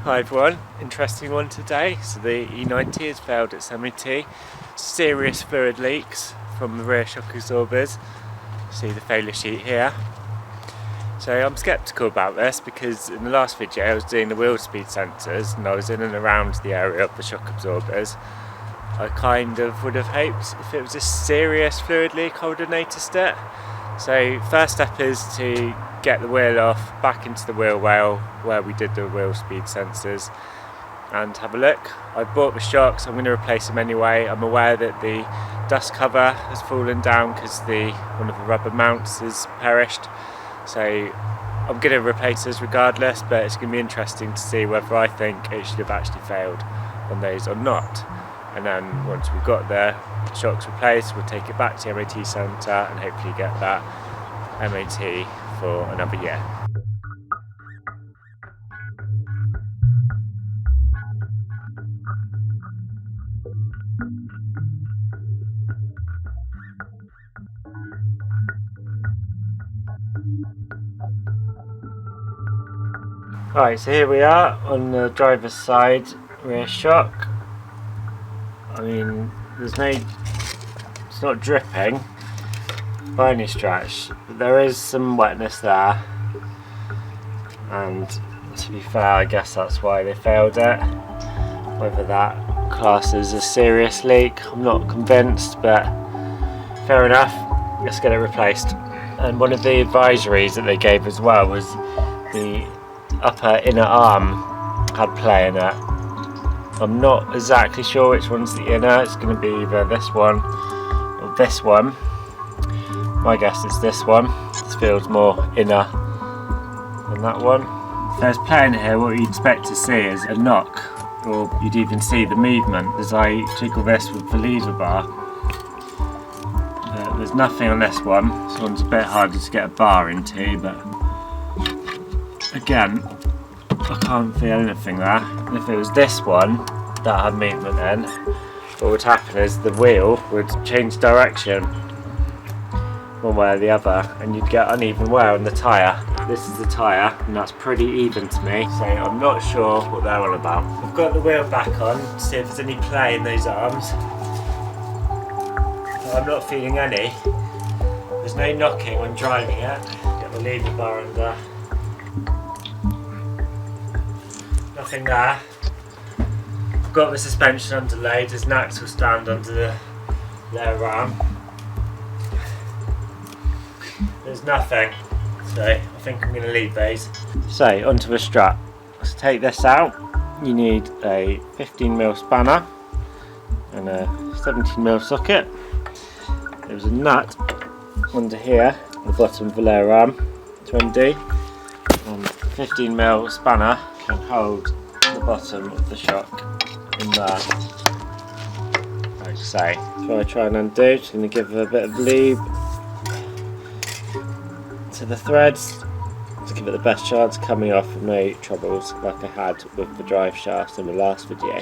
Hi everyone, interesting one today. So the E90 has failed its MOT. Serious fluid leaks from the rear shock absorbers. See the failure sheet here. So I'm sceptical about this because in the last video I was doing the wheel speed sensors and I was in and around the area of the shock absorbers. I kind of would have hoped if it was a serious fluid leak I would have noticed it. So first step is to get the wheel off, back into the wheel well where we did the wheel speed sensors and have a look. I bought the shocks, I'm going to replace them anyway. I'm aware that the dust cover has fallen down because one of the rubber mounts has perished. So I'm going to replace those regardless, but it's going to be interesting to see whether I think it should have actually failed on those or not. And then once we've got the shocks replaced, we'll take it back to the MOT centre and hopefully get that MOT for another year. Right, so here we are on the driver's side rear shock. I mean, it's not dripping by any stretch, but there is some wetness there, and to be fair, I guess that's why they failed it. Whether that classes a serious leak, I'm not convinced, but fair enough, let's get it replaced. And one of the advisories that they gave as well was the upper inner arm had play in it. I'm not exactly sure which one's the inner. It's going to be either this one or this one. My guess is this one. This feels more inner than that one. If there's play in here, what you'd expect to see is a knock, or you'd even see the movement as I jiggle this with the lever bar. There's nothing on this one. This one's a bit harder to get a bar into, but again, I can't feel anything there. And if it was this one that had movement in, what would happen is the wheel would change direction one way or the other and you'd get uneven wear on the tyre. This is the tyre and that's pretty even to me, so I'm not sure what they're on about. I've got the wheel back on to see if there's any play in those arms. I'm not feeling any. There's no knocking when driving it. Get the lever bar under. Nothing there. I've got the suspension under load, there's an axle stand under the lower arm. There's nothing, so I think I'm going to leave those. So onto the strap. Let's take this out. You need a 15mm spanner and a 17mm socket. There's a nut under here at the bottom of the lower arm to undo, and 15mm spanner can hold the bottom of the shock in there, like so. So I try and undo, just going to give a bit of lube to the threads to give it the best chance coming off with no troubles like I had with the drive shaft in the last video.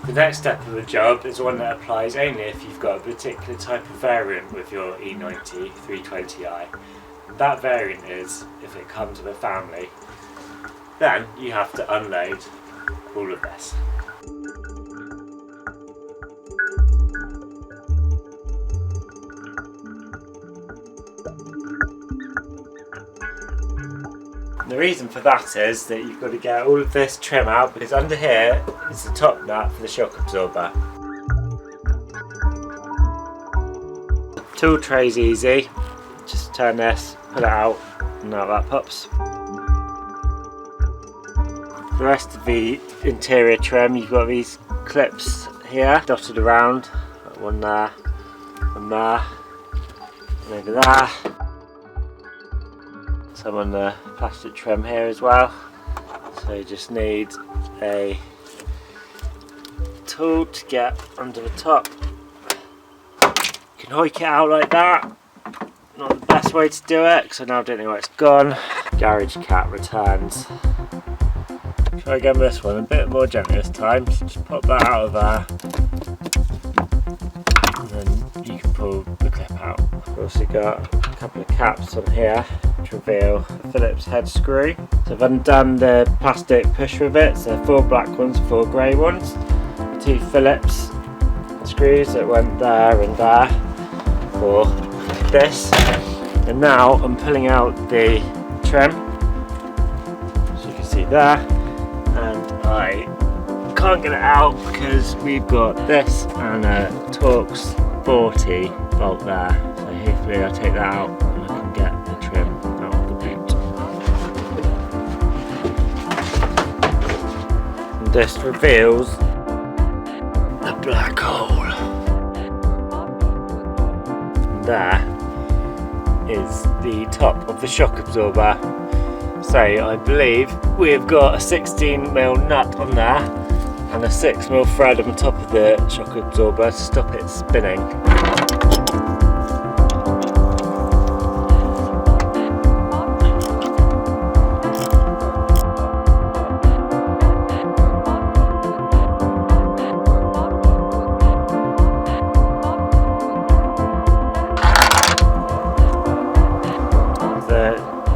The next step of the job is one that applies only if you've got a particular type of variant with your E90 320i. That variant is if it comes with a family. Then you have to unload all of this. The reason for that is that you've got to get all of this trim out because under here is the top nut for the shock absorber. The tool tray's easy, just turn this, pull it out and out that pops. The rest of the interior trim, you've got these clips here dotted around, one there, and over there. Some on the plastic trim here as well, so you just need a tool to get under the top. You can hoik it out like that, not the best way to do it because I now don't know where it's gone. Garage cat returns. Try again with this one, a bit more gently this time, just pop that out of there pull the clip out. We've also got a couple of caps on here to reveal a Phillips head screw. So I've undone the plastic push rivets, so 4 black ones, 4 grey ones, 2 Phillips screws that went there and there for this. And now I'm pulling out the trim, as you can see there, and I can't get it out because we've got this and a Torx 40 bolt there. So hopefully I'll take that out and I can get the trim out of the boot. And this reveals the black hole. And there is the top of the shock absorber. So I believe we've got a 16mm nut on there and a 6mm thread on the top of the shock absorber to stop it spinning. The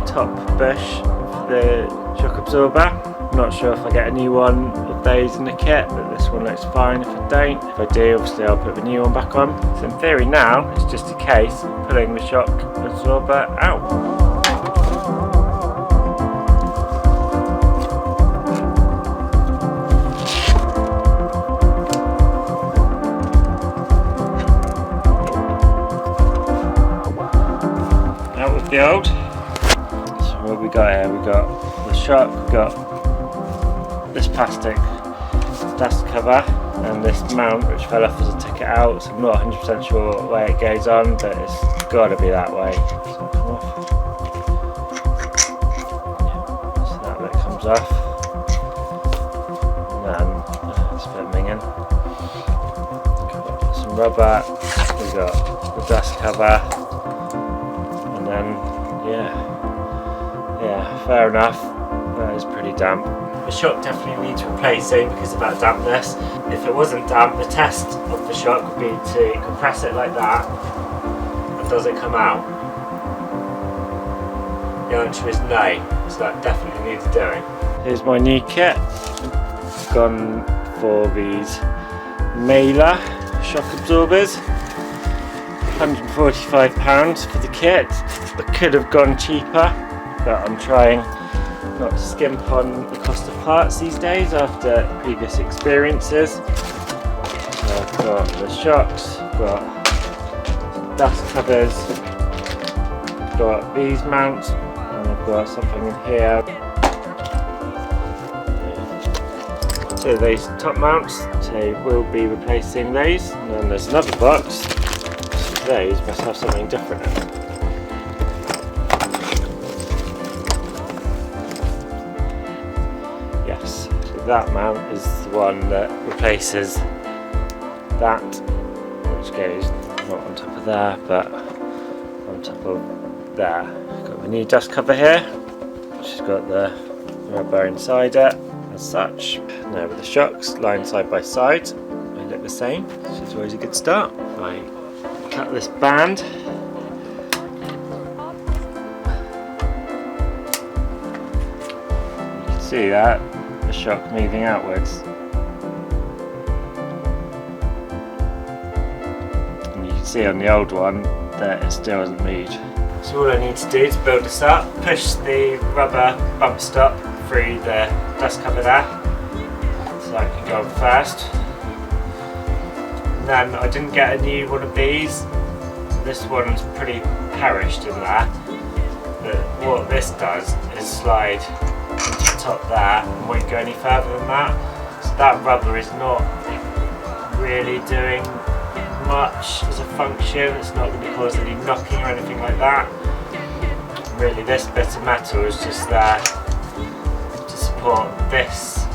top bush of the shock absorber. I'm not sure if I get a new one of those in the kit, but this one looks fine if I don't. If I do, obviously I'll put the new one back on. So in theory now, it's just a case of pulling the shock absorber out. Out with the old. So what we got here? We got the shock, we got this plastic dust cover and this mount which fell off as I took it out, so I'm not 100% sure what way it goes on, but it's got to be that way. So come off. So that bit comes off, and then it's a bit minging. Got some rubber, we got the dust cover, and then yeah, fair enough. That is pretty damp. The shock definitely needs replacing because of that dampness. If it wasn't damp, the test of the shock would be to compress it like that, and does it come out? The answer is no, so that definitely needs doing. Here's my new kit. Gone for these Mailer shock absorbers. £145 for the kit. I could have gone cheaper, but I'm trying not to skimp on the cost of parts these days after previous experiences. So I've got the shocks, I've got dust covers, I've got these mounts, and I've got something in here. So those top mounts, so we'll be replacing those. And then there's another box, so those must have something different in it. Yes, so that mount is the one that replaces that, which goes not on top of there, but on top of there. Got the new dust cover here, which has got the rubber inside it, as such. Now with the shocks lined side by side, they look the same, which is always a good start. Right, cut this band. You can see that, the shock moving outwards. And you can see on the old one that it still hasn't moved. So all I need to do to build this up, push the rubber bump stop through the dust cover there, so I can go on first. And then I didn't get a new one of these, so this one's pretty perished in there. But what this does is slide into the top there and won't go any further than that. So that rubber is not really doing much as a function, it's not going to cause any knocking or anything like that. Really this bit of metal is just there to support this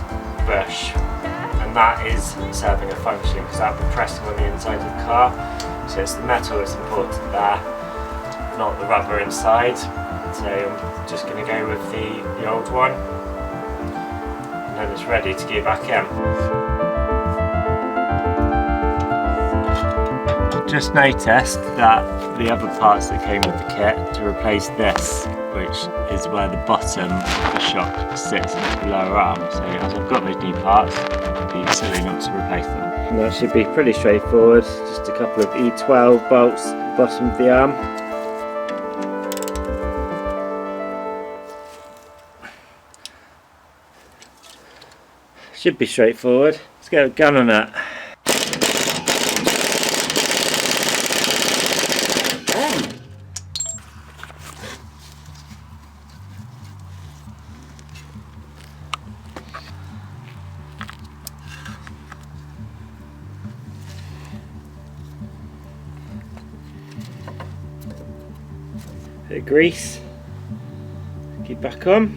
bush, and that is serving a function because that'll be pressing on the inside of the car. So it's the metal that's important there, not the rubber inside. So I'm just going to go with the old one, and then it's ready to go back in. just noticed that the other parts that came with the kit to replace this, which is where the bottom of the shock sits into the lower arm. So as I've got those new parts, it'd be silly not to replace them. And that should be pretty straightforward. Just a couple of E12 bolts at the bottom of the arm. Should be straightforward. Let's get a gun on that. Bit of grease. Keep back on.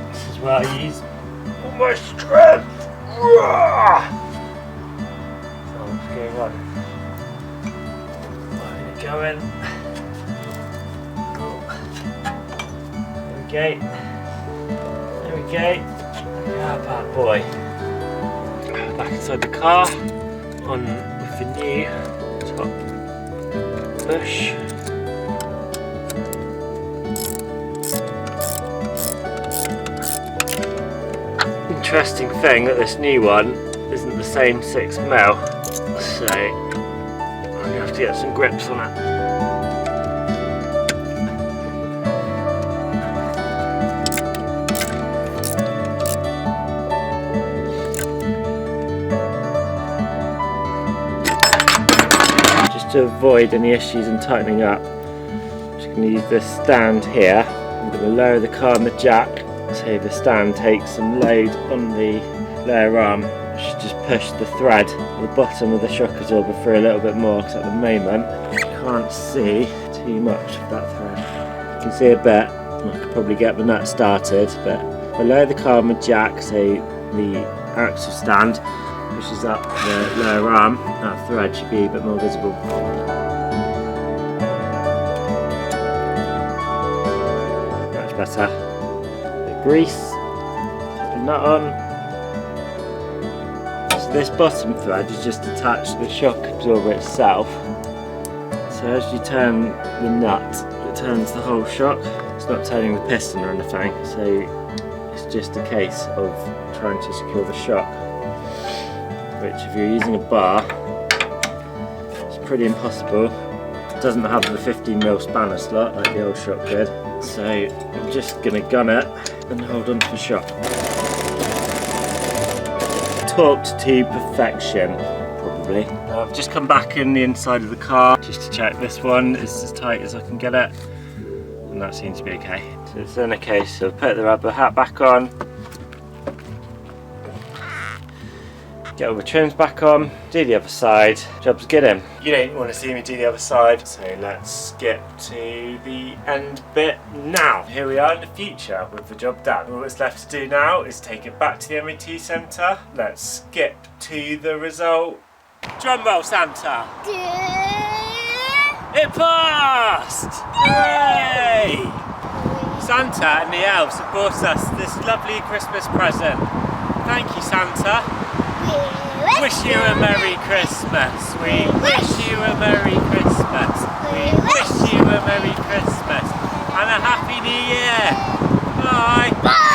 This is where I use all my strength. So what's going on? Where are we going? There we go. There we go. Ah, bad boy. Back inside the car. On with the new top bush. Interesting thing that this new one isn't the same 6mm, so I'm going to have to get some grips on it. Just to avoid any issues in tightening up, I'm just going to use this stand here. I'm going to lower the car on the jack, so the stand takes some load on the lower arm. I should just push the thread at the bottom of the shock absorber through a little bit more, because at the moment I can't see too much of that thread. You can see a bit. I could probably get the nut started, but if I lower the car on the jack, so the axle stand pushes up the lower arm, that thread should be a bit more visible. Much better. Grease, put the nut on. So this bottom thread is just attached to the shock absorber itself. So as you turn the nut, it turns the whole shock. It's not turning the piston or anything, so it's just a case of trying to secure the shock, which if you're using a bar, it's pretty impossible. It doesn't have the 15mm spanner slot like the old shock did. So I'm just going to gun it and hold on to the shock. Torqued to perfection, probably. I've just come back in the inside of the car just to check this one is as tight as I can get it, and that seems to be okay. So it's in a case of put the rubber hat back on, get all the trims back on, do the other side, job's good in. You don't want to see me do the other side, so let's skip to the end bit now. Here we are in the future with the job done. All that's left to do now is take it back to the MOT centre. Let's skip to the result. Drum roll, Santa! It passed! Hooray! Santa and the elves have brought us this lovely Christmas present. Thank you, Santa. Wish you a Merry Christmas. We wish you a Merry Christmas. We wish you a Merry Christmas and a Happy New Year. Bye. Bye.